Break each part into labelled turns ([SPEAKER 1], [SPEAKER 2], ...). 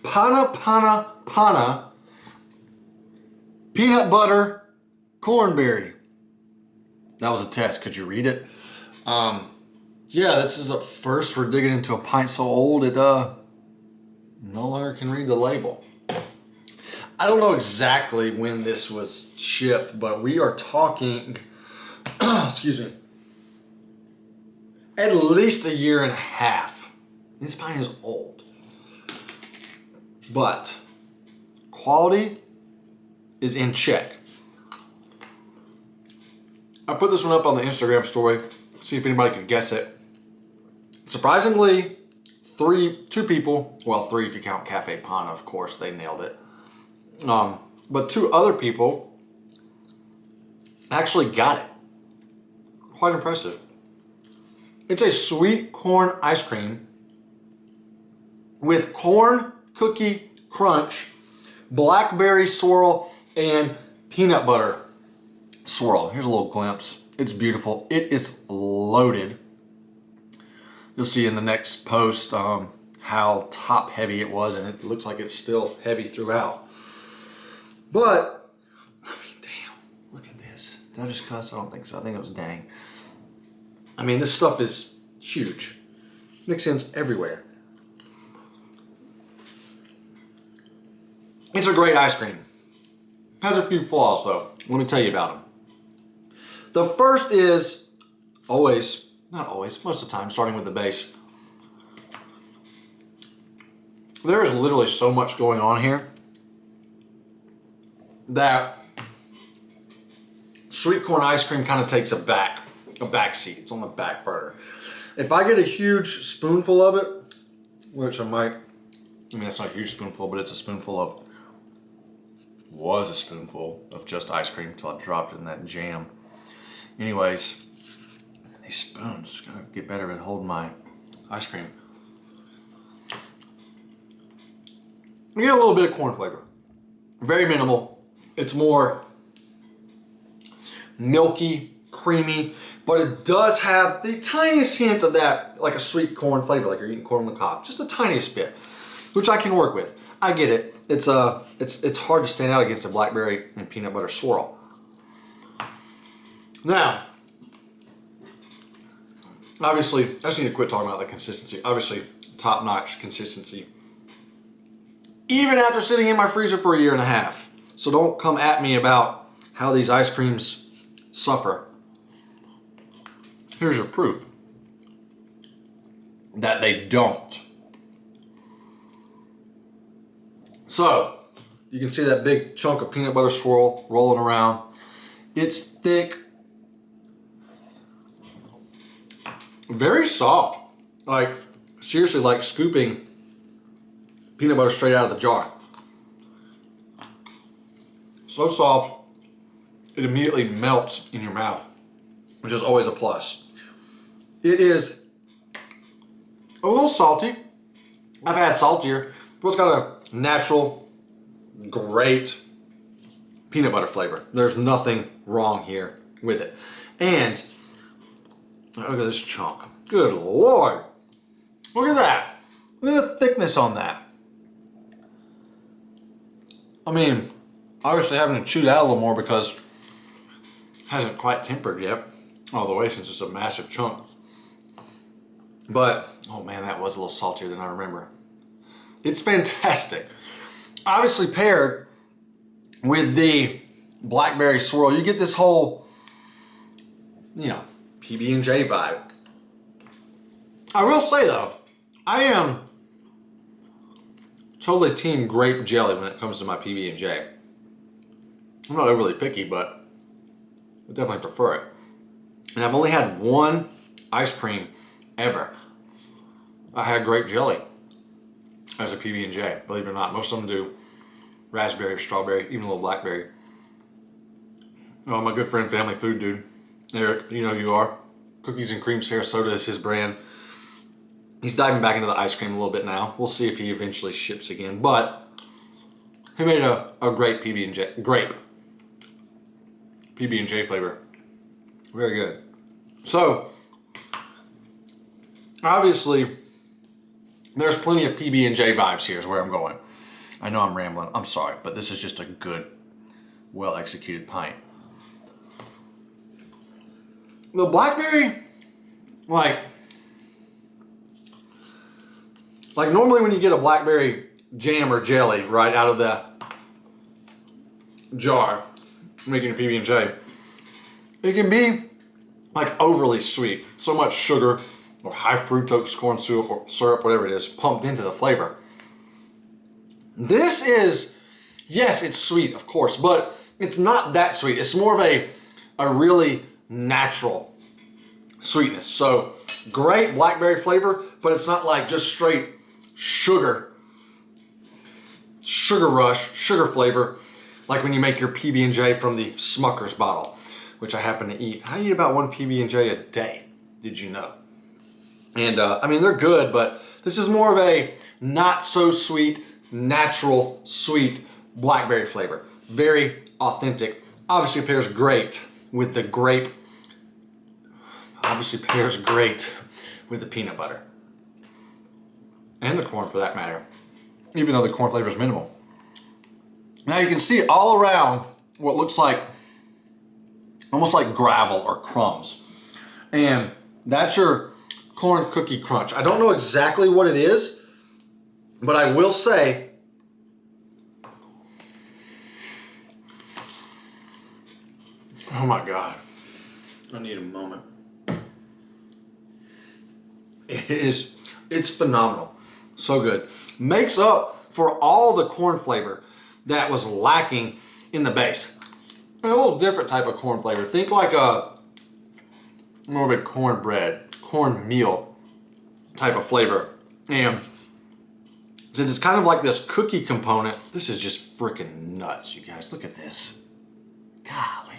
[SPEAKER 1] Panna peanut butter Cornberry. That was a test. Could you read it? Yeah, this is a first. We're digging into a pint so old it no longer can read the label. I don't know exactly when this was shipped, but we are talking, excuse me, at least a year and a half. This pint is old. But quality is in check. I put this one up on the Instagram story, see if anybody could guess it. Surprisingly, two people, well, three if you count Caffe Panna, of course, they nailed it. But two other people actually got it. Quite impressive. It's a sweet corn ice cream with corn cookie crunch, blackberry swirl, and peanut butter swirl. Here's a little glimpse. It's beautiful. It is loaded. You'll see in the next post how top heavy it was, and it looks like it's still heavy throughout. But, I mean, damn, look at this. Did I just cuss? I don't think so. I think it was dang. I mean, this stuff is huge. Makes sense everywhere. It's a great ice cream. Has a few flaws though. Let me tell you about them. The first is always, not always, most of the time, starting with the base. There is literally so much going on here that sweet corn ice cream kind of takes a back seat. It's on the back burner. If I get a huge spoonful of it, which I might, I mean, it's not a huge spoonful, but it's a spoonful of, was a spoonful of just ice cream until I dropped it in that jam. Anyways, these spoons gotta get better at holding my ice cream. We get a little bit of corn flavor. Very minimal. It's more milky, creamy, but it does have the tiniest hint of that, like a sweet corn flavor, like you're eating corn on the cob. Just the tiniest bit, which I can work with. I get it. It's hard to stand out against a blackberry and peanut butter swirl. Now, obviously, I just need to quit talking about the consistency. Obviously, top-notch consistency. Even after sitting in my freezer for a year and a half. So don't come at me about how these ice creams suffer. Here's your proof that they don't. So, you can see that big chunk of peanut butter swirl rolling around. It's thick. Very soft. Like, seriously, like scooping peanut butter straight out of the jar. So soft, it immediately melts in your mouth, which is always a plus. It is a little salty. I've had saltier, but it's got a natural, great peanut butter flavor. There's nothing wrong here with it. And look at this chunk. Good Lord. Look at that. Look at the thickness on that. I mean, obviously having to chew that a little more because it hasn't quite tempered yet all the way since it's a massive chunk. But, oh man, that was a little saltier than I remember. It's fantastic. Obviously paired with the blackberry swirl, you get this whole, you know, PB&J vibe. I will say though, I am totally team grape jelly when it comes to my PB&J. I'm not overly picky, but I definitely prefer it. And I've only had one ice cream ever. I had grape jelly as a PB&J, believe it or not. Most of them do raspberry, strawberry, even a little blackberry. Oh, my good friend, Family Food Dude, Eric, you know who you are. Cookies and Cream Sarasota is his brand. He's diving back into the ice cream a little bit now. We'll see if he eventually ships again, but he made a great grape PB&J flavor. Very good. So, obviously, There's plenty of PB&J vibes here is where I'm going. I know I'm rambling. I'm sorry, but this is just a good, well-executed pint. The blackberry, like normally when you get a blackberry jam or jelly right out of the jar, making a PB&J, it can be like overly sweet. So much sugar or high fructose corn syrup or syrup, whatever it is, pumped into the flavor. This is, yes, it's sweet, of course, but it's not that sweet. It's more of a really natural sweetness. So great blackberry flavor, but it's not like just straight sugar rush, sugar flavor, like when you make your PB&J from the Smucker's bottle, which I happen to eat. I eat about 1 PB&J a day, did you know? And I mean, they're good, but this is more of a not so sweet, natural sweet blackberry flavor. Very authentic. Obviously pairs great with the grape. Obviously pairs great with the peanut butter. And the corn for that matter. Even though the corn flavor is minimal. Now you can see all around what looks like almost like gravel or crumbs. And that's your corn cookie crunch. I don't know exactly what it is, but I will say oh my God. I need a moment. It's phenomenal. So good. Makes up for all the corn flavor that was lacking in the base. A little different type of corn flavor. Think like more of a cornbread, cornmeal type of flavor. And since it's kind of like this cookie component, this is just freaking nuts, you guys. Look at this. Golly.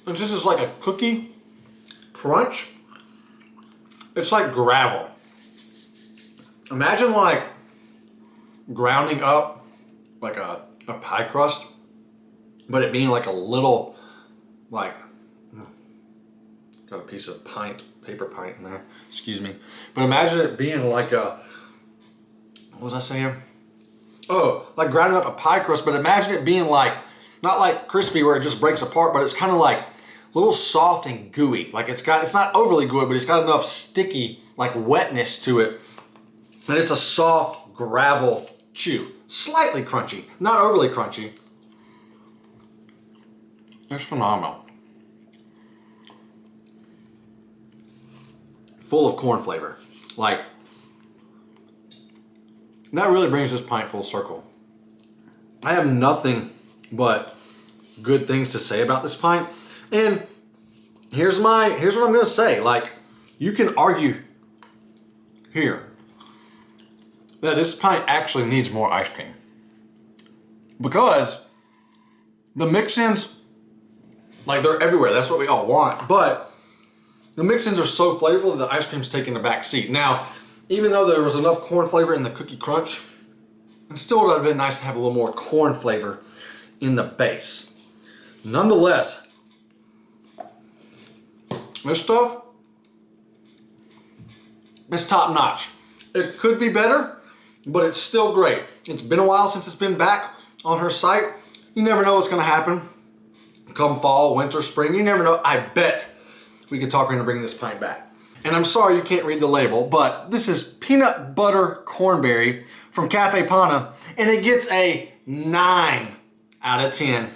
[SPEAKER 1] And since it's like a cookie crunch, it's like gravel. Imagine like grounding up like a pie crust, but it being like a little, like, got a piece of paper pint in there, excuse me. But imagine it being like a, what was I saying? Oh, like grounding up a pie crust, but imagine it being like, not like crispy where it just breaks apart, but it's kind of like a little soft and gooey. Like it's not overly gooey, but it's got enough sticky, like wetness to it. And it's a soft gravel chew. Slightly crunchy, not overly crunchy. It's phenomenal. Full of corn flavor. Like, that really brings this pint full circle. I have nothing but good things to say about this pint. And here's what I'm gonna say. Like, you can argue here that this pint actually needs more ice cream. Because the mix-ins, like they're everywhere. That's what we all want. But the mix-ins are so flavorful that the ice cream's taking the back seat. Now, even though there was enough corn flavor in the cookie crunch, it still would have been nice to have a little more corn flavor in the base. Nonetheless, this stuff is top notch. It could be better, but it's still great. It's been a while since it's been back on her site. You never know what's gonna happen. Come fall, winter, spring, you never know. I bet we could talk her into bringing this pint back. And I'm sorry you can't read the label, but this is peanut butter cornberry from Caffe Panna, and it gets a 9 out of 10.